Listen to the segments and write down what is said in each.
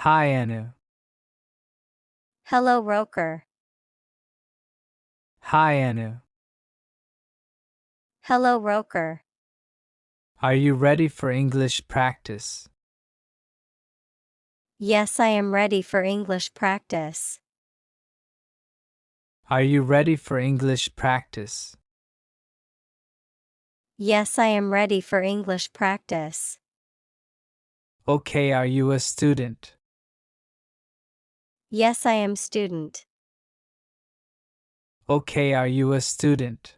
Hi, Anu. Hello, Roker. Hi, Anu. Hello, Roker. Are you ready for English practice? Yes, I am ready for English practice. Are you ready for English practice? Yes, I am ready for English practice. Okay, are you a student? Yes, I am student. Okay, are you a student?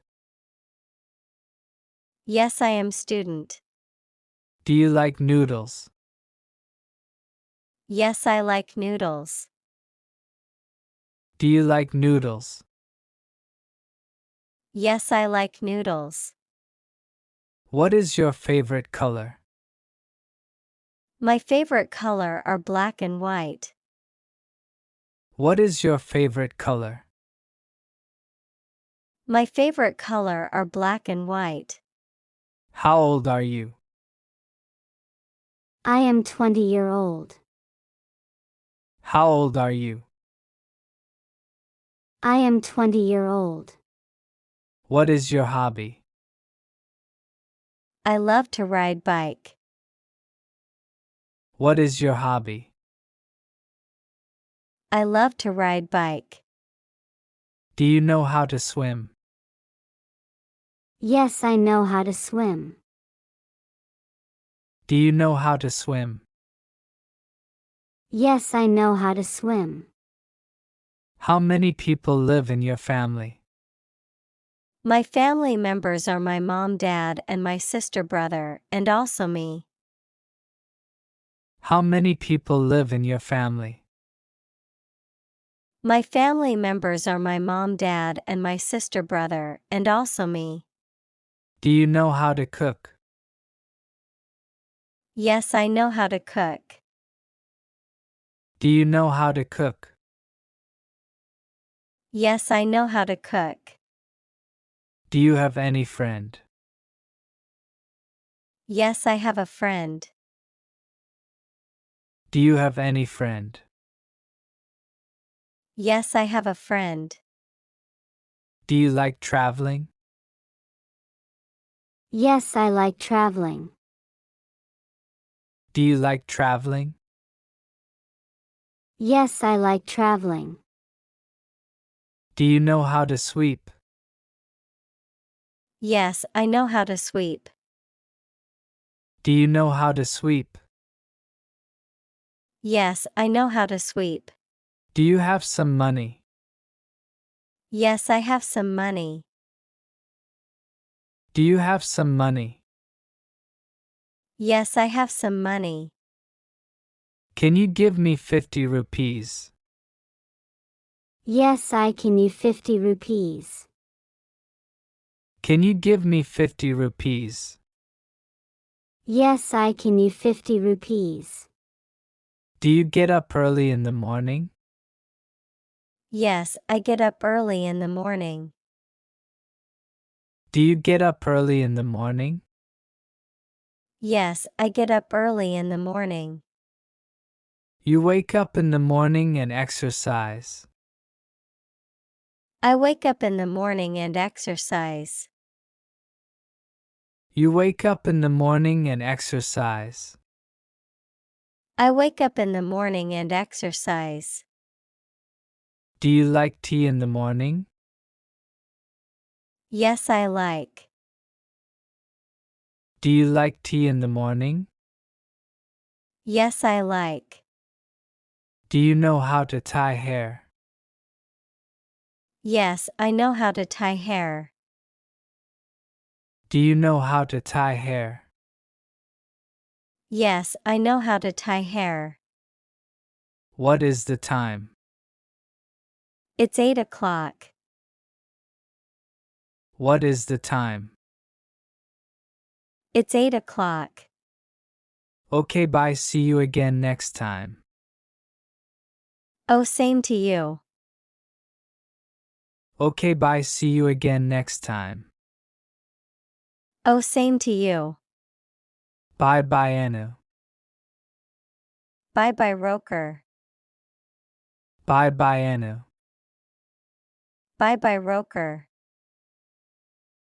Yes, I am student. Do you like noodles? Yes, I like noodles. Do you like noodles? Yes, I like noodles. What is your favorite color? My favorite color are black and white. What is your favorite color? My favorite color are black and white. How old are you? I am 20-year-old. How old are you? I am 20-year-old. What is your hobby? I love to ride bike. What is your hobby? I love to ride bike. Do you know how to swim? Yes, I know how to swim. Do you know how to swim? Yes, I know how to swim. How many people live in your family? My family members are my mom, dad, and my sister, brother, and also me. How many people live in your family? My family members are my mom, dad, and my sister, brother, and also me. Do you know how to cook? Yes, I know how to cook. Do you know how to cook? Yes, I know how to cook. Do you have any friend? Yes, I have a friend. Do you have any friend? Yes, I have a friend. Do you like traveling? Yes, I like traveling. Do you like traveling? Yes, I like traveling. Do you know how to sweep? Yes, I know how to sweep. Do you know how to sweep? Yes, I know how to sweep. Do you have some money? Yes, I have some money. Do you have some money? Yes, I have some money. Can you give me 50 rupees? Yes, I can you 50 rupees. Can you give me 50 rupees? Yes, I can you 50 rupees. Do you get up early in the morning? Yes, I get up early in the morning. Do you get up early in the morning? Yes, I get up early in the morning. You wake up in the morning and exercise. I wake up in the morning and exercise. You wake up in the morning and exercise. I wake up in the morning and exercise. Do you like tea in the morning? Yes, I like. Do you like tea in the morning? Yes, I like. Do you know how to tie hair? Yes, I know how to tie hair. Do you know how to tie hair? Yes, I know how to tie hair. What is the time? It's 8 o'clock. What is the time? It's 8 o'clock. Okay, bye. See you again next time. Oh, same to you. Okay, bye. See you again next time. Oh, same to you. Bye bye, Anu. Bye bye Roker. Bye bye Anu. Bye bye Roker.